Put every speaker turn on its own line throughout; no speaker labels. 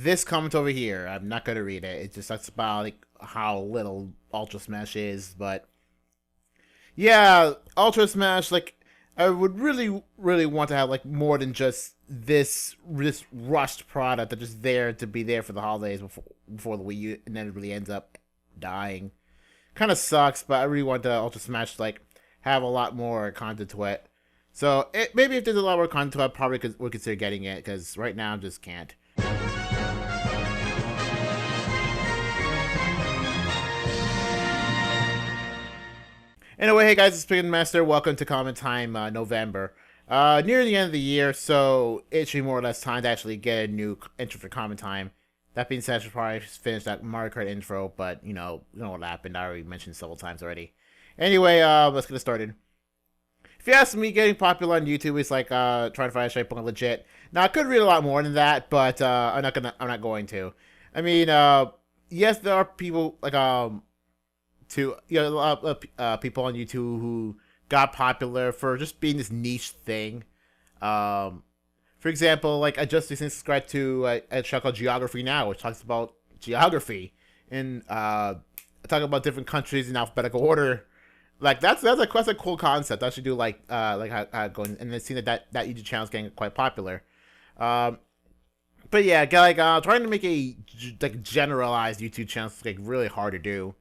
this comment over here. I'm not gonna read it. It just talks about like how little Ultra Smash is, but yeah, Ultra Smash. Like, I would really want to have like more than just this rushed product that's just there to be there for the holidays before the Wii U inevitably ends up dying. Kind of sucks, but I really want the Ultra Smash to like have a lot more content to it. So maybe if there's a lot more content to it, I probably would consider getting it, because right now I just can't. Anyway, hey guys, it's Pikmin Master. Welcome to Comment Time November. Near the end of the year, so it should be more or less time to actually get a new intro for Comment Time. That being said, I should probably finish that Mario Kart intro, but you know what happened. I already mentioned several times already. Anyway, let's get started. If you ask me, getting popular on YouTube is like trying to find a straight point legit. Now I could read a lot more than that, but I'm not going to. I mean, yes, there are people like a lot of people on YouTube who got popular for just being this niche thing. For example, like I just recently subscribed to a channel called Geography Now, which talks about geography and talk about different countries in alphabetical order. Like that's a cool concept. I should do like how going, and then seeing that YouTube channel is getting quite popular. But yeah, trying to make a like generalized YouTube channel is like really hard to do.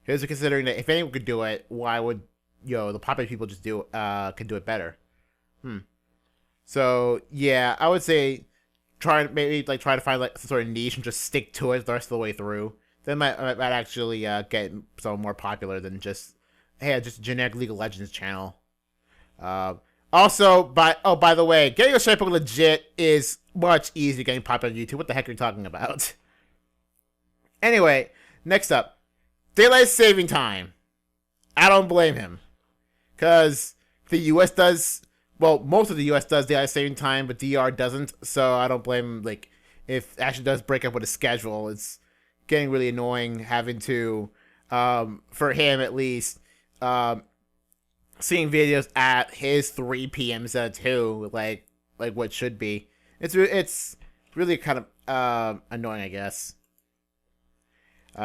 Because considering that if anyone could do it, why would the popular people just can do it better? So yeah, I would say try to find like some sort of niche and just stick to it the rest of the way through. Then might actually get someone more popular than just just generic League of Legends channel. Also, by the way, getting a straight point legit is much easier than getting popular on YouTube. What the heck are you talking about? Anyway, next up. Daylight saving time. I don't blame him. Because the US does, well, most of the US does daylight saving time, but DR doesn't. So I don't blame him. Like, if it actually does break up with his schedule, it's getting really annoying having to, for him at least, seeing videos at his 3 p.m. instead of 2, like what should be. It's really kind of annoying, I guess.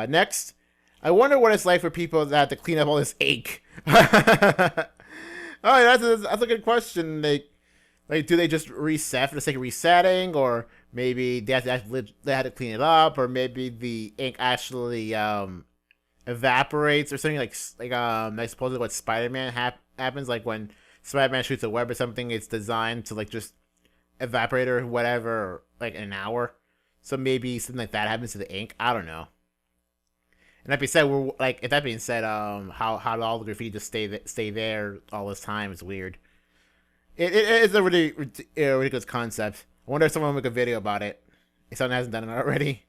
Next. I wonder what it's like for people that have to clean up all this ink. Oh, that's a good question. Like, do they just reset for the sake of resetting, or maybe they have to clean it up, or maybe the ink actually evaporates or something like supposedly what Spider-Man happens, like when Spider-Man shoots a web or something, it's designed to like just evaporate or whatever, like in an hour. So maybe something like that happens to the ink. I don't know. And that being said, how did all the graffiti just stay there all this time is weird. It's a really ridiculous concept. I wonder if someone will make a video about it, if someone hasn't done it already.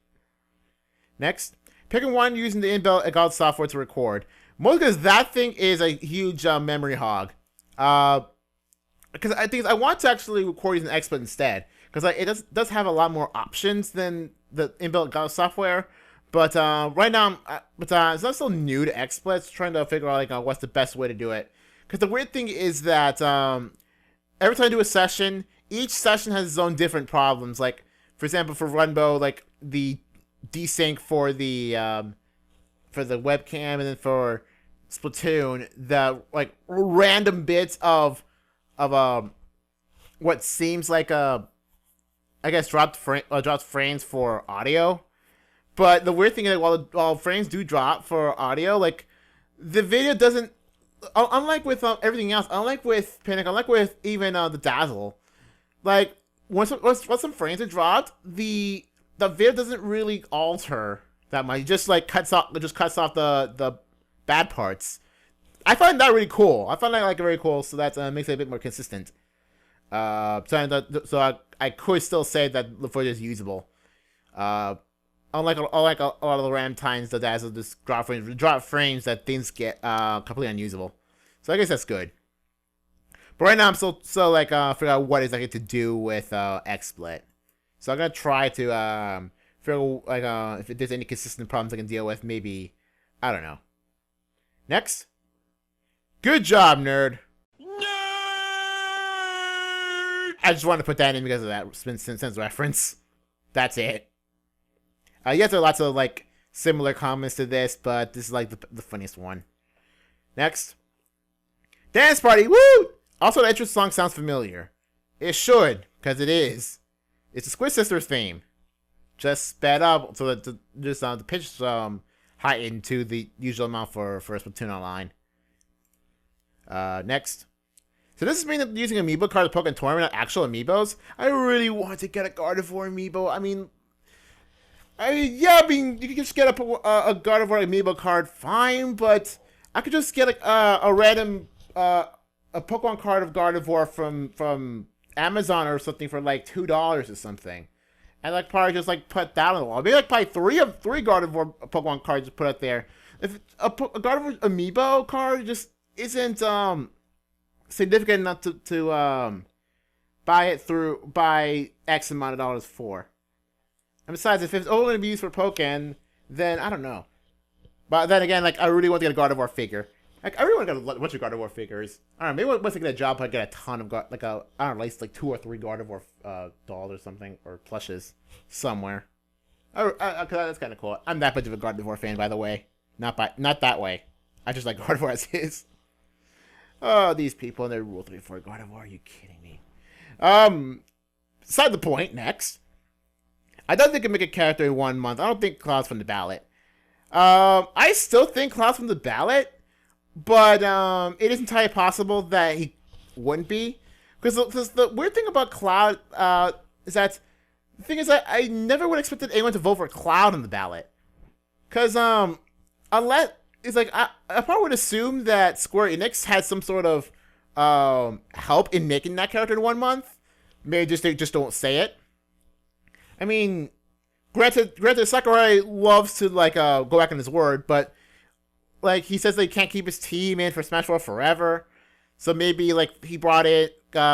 Next, Pikmin 1 using the inbuilt God software to record. Mostly because that thing is a huge memory hog. Because I want to actually record using XSplit instead, because it does have a lot more options than the inbuilt God software. But right now, it's not so new to XSplit. It's trying to figure out like what's the best way to do it. Because the weird thing is that every time I do a session, each session has its own different problems. Like for example, for Runbow, like the desync for the webcam, and then for Splatoon, the like random bits of what seems like I guess dropped frames for audio. But the weird thing is, while frames do drop for audio, like, the video doesn't, unlike with everything else, unlike with Panic, unlike with even the Dazzle, like, once some frames are dropped, the video doesn't really alter that much. It just, like, cuts off the bad parts. I find that really cool. I find that, like, very cool, so that makes it a bit more consistent. So I could still say that the footage is usable. Unlike a lot of the random times the Dazzle just drop frames that things get completely unusable. So I guess that's good. But right now I'm still like figure out what is I get to do with XSplit. So I'm gonna try to figure like if there's any consistent problems I can deal with. Maybe I don't know. Next, good job, nerd. Nerd! I just wanted to put that in because of that Simpsons reference. That's it. Yes, there are lots of like similar comments to this, but this is like the funniest one. Next, dance party, woo! Also, the entrance song sounds familiar. It should, because it is. It's the Squid Sisters theme, just sped up so that the pitch heightened to the usual amount for Splatoon Online. Next. So this is me using amiibo card to Pokemon Tournament, not actual amiibos. I really want to get a Gardevoir amiibo. I mean, you can just get a Gardevoir amiibo card, fine, but I could just get a random a Pokemon card of Gardevoir from Amazon or something for like $2 or something, and like probably just like put that on the wall. Maybe like probably three Gardevoir Pokemon cards to put up there. If a Gardevoir amiibo card just isn't significant enough to buy X amount of dollars for. And besides, if it's only going to be used for Pokemon, then I don't know. But then again, like I really want to get a Gardevoir figure. Like I really want to get a bunch of Gardevoir figures. I don't know. Maybe once I get a job, I get a ton of I don't know, like 2 or 3 Gardevoir dolls or something, or plushes somewhere. Cause that's kind of cool. I'm that much of a Gardevoir fan, by the way. Not that way. I just like Gardevoir as is. Oh, these people and their Rule 34 Gardevoir. Are you kidding me? Beside the point. Next, I don't think I can make a character in 1 month. I don't think Cloud's from the ballot. I still think Cloud's from the ballot, but it is entirely possible that he wouldn't be. Because the weird thing about Cloud is that the thing is that I never would have expected anyone to vote for Cloud on the ballot. Because unless it's like I probably would assume that Square Enix had some sort of help in making that character in 1 month. Maybe they just don't say it. I mean, granted, Sakurai loves to like go back on his word, but like he says that he can't keep his team in for Smash Bros. Forever, so maybe like he brought in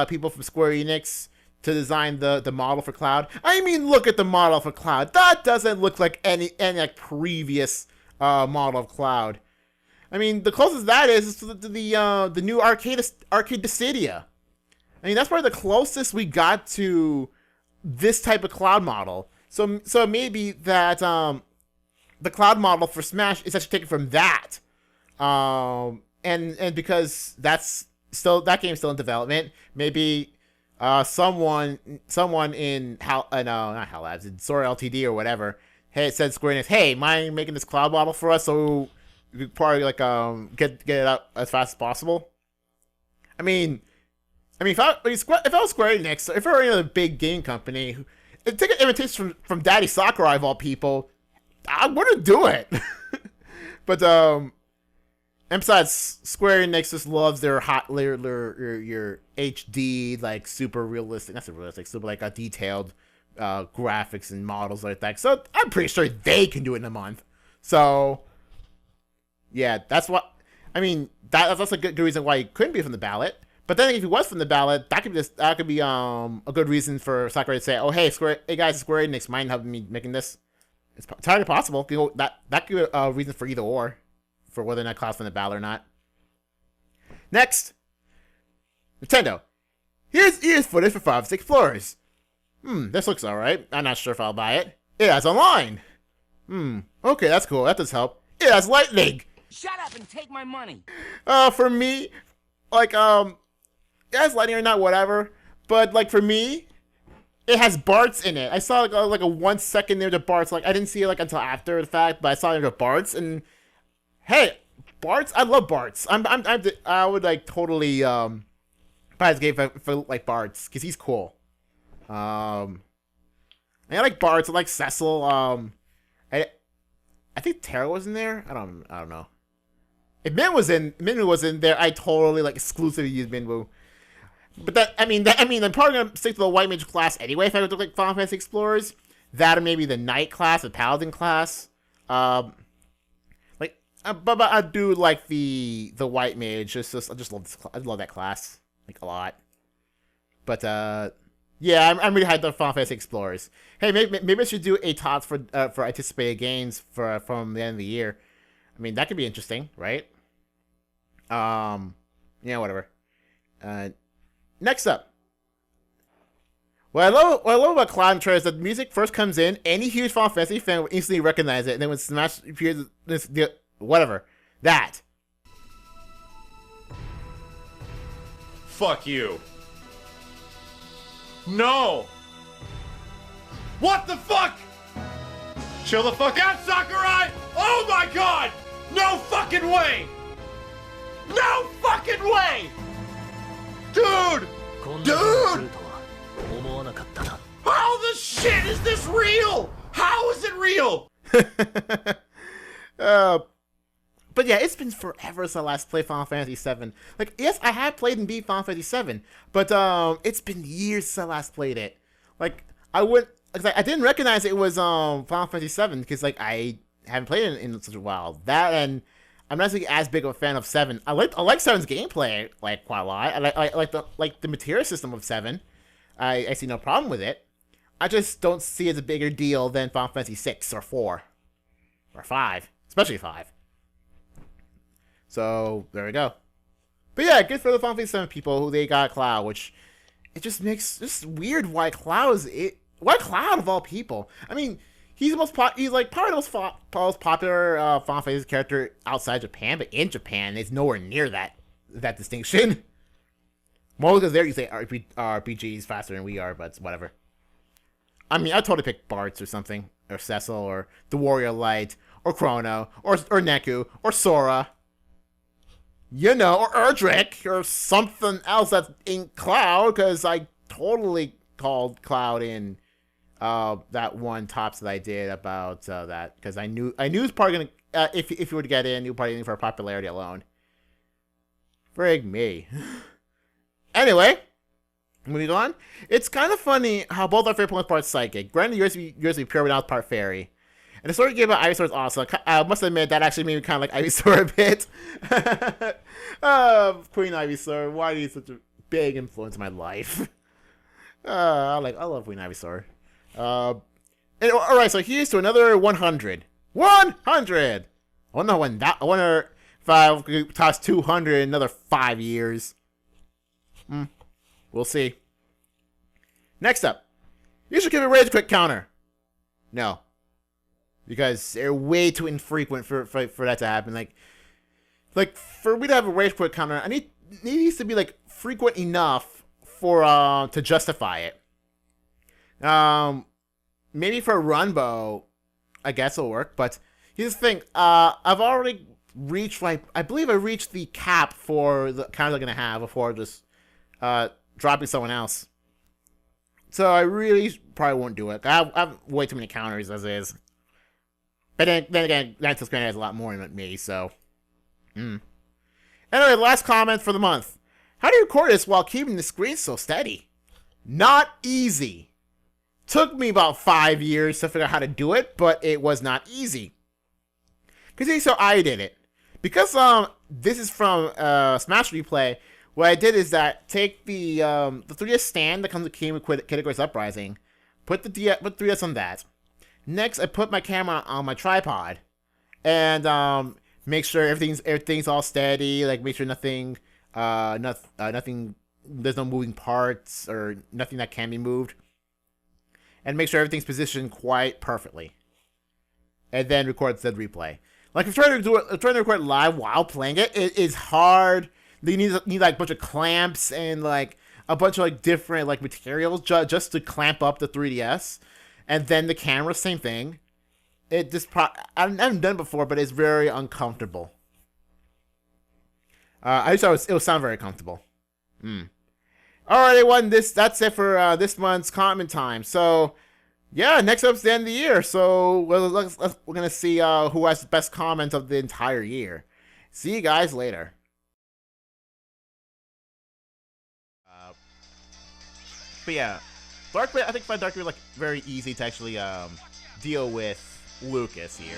people from Square Enix to design the model for Cloud. I mean, look at the model for Cloud. That doesn't look like any like previous model of Cloud. I mean, the closest that is to the new Arcade Dissidia. I mean, that's probably the closest we got to this type of Cloud model. So maybe that the Cloud model for Smash is actually taken from that. And because that game's still in development, maybe someone in not Hal Labs, in Sora Ltd or whatever, hey, said Square Enix, hey, mind making this Cloud model for us so we could probably like get it out as fast as possible. I mean, if I was Square Enix, if I were any other big game company, take an invitation from Daddy Sakurai of all people, I wouldn't do it. But and besides, Square Enix just loves their your HD, like super realistic, not super realistic, super like detailed graphics and models like that. So I'm pretty sure they can do it in a month. So yeah, that's what I mean. That's a good reason why he couldn't be from the ballot. But then if he was from the ballot, that could be a good reason for Sakurai to say, "Oh, hey guys, Square Enix, mind helping me making this?" It's entirely possible. That could be a reason for either or, for whether or not Cloud's from the ballot or not. Next, Nintendo. Here's footage for 5 Explorers. This looks alright. I'm not sure if I'll buy it. It has online. Okay, that's cool. That does help. It has lightning.
Shut up and take my money.
For me, like it has lightning or not, whatever. But like for me, it has Barts in it. I saw like a 1 second there to Barts. Like I didn't see it like until after the fact, but I saw there to Barts. And hey, Barts, I love Barts. I would like totally buy this game for like Barts because he's cool. And I like Barts. I like Cecil. I think Tara was in there. I don't know. If Minwoo was in there, I totally like exclusively use Minwoo. But I'm probably gonna stick to the White Mage class anyway. If I would look like Final Fantasy Explorers, that or maybe the Knight class, the Paladin class. But I do like the White Mage. I just love this. I love that class like a lot. But yeah, I'm really hyped on Final Fantasy Explorers. Hey, maybe I should do a tots for anticipated games from the end of the year. I mean, that could be interesting, right? Yeah, whatever. Next up, What I love about Cloud Trail is that the music first comes in, any huge Final Fantasy fan will instantly recognize it, and then when Smash appears, whatever. That.
Fuck you. No! What the fuck? Chill the fuck out, Sakurai! Oh my god! No fucking way! No fucking way! Dude! Dude! How the shit is this real? How is it real?
But yeah, it's been forever since I last played Final Fantasy VII. Like, yes, I have played and beat Final Fantasy VII, but it's been years since I last played it. Like, I didn't recognize it was Final Fantasy VII because like I haven't played it in such a while. That and I'm not really as big of a fan of 7. I like 7's gameplay like quite a lot. I like the material system of 7. I see no problem with it. I just don't see it as a bigger deal than Final Fantasy 6 or 4 or 5, especially 5. So there we go. But yeah, good for the Final Fantasy 7 people who they got Cloud, which it just makes just weird why Cloud of all people. I mean, he's like probably the most popular Final Fantasy character outside Japan, but in Japan, it's nowhere near that distinction. Well, because there you say RPG is faster than we are, but it's whatever. I mean, I'd totally pick Bartz or something, or Cecil, or the Warrior Light, or Chrono, or Neku, or Sora. You know, or Erdrick, or something else that's in Cloud, because I totally called Cloud in that one tops that I did about that, because I knew it was probably gonna if you were to get in, you were probably in for popularity alone. Frig me. Anyway, moving on. It's kind of funny how both our favorite Pokemon part psychic. Granted, yours be pure, but now it's part fairy. And the story you gave about Ivysaur is awesome. I must admit, that actually made me kind of like Ivysaur a bit. Queen Ivysaur, why are you such a big influence in my life? I love Queen Ivysaur. Alright, so here's to another 100. 100! I wonder if I could toss 200 in another 5 years. We'll see. Next up. You should give a rage quit counter. No. Because they're way too infrequent for that to happen. Like for me to have a rage quit counter, it needs to be like frequent enough for to justify it. Maybe for a Runbow, I guess it'll work. But here's the thing: I've already reached I believe I reached the cap for the counters I'm gonna have before just dropping someone else. So I really probably won't do it. I have way too many counters as is. But then again, Niantic's Granite has a lot more than me, so. Anyway, last comment for the month. How do you record this while keeping the screen so steady? Not easy. Took me about 5 years to figure out how to do it, but it was not easy. Because so I did it. Because this is from Smash Replay, what I did is that take the 3DS stand that comes with Kid Icarus Uprising, put 3DS on that. Next, I put my camera on my tripod, and make sure everything's all steady. Like make sure nothing, there's no moving parts or nothing that can be moved, and make sure everything's positioned quite perfectly. And then record said replay. Like if trying to record live while playing it, it is hard. You need like a bunch of clamps and like a bunch of like different like materials just to clamp up the 3DS. And then the camera, same thing. It just I haven't done it before, but it's very uncomfortable. I just thought it would sound very comfortable. Alright, everyone, that's it for this month's comment time. So, yeah, next up's the end of the year. So we're gonna see who has the best comments of the entire year. See you guys later. But yeah. I think Darkrai like very easy to actually deal with Lucas here.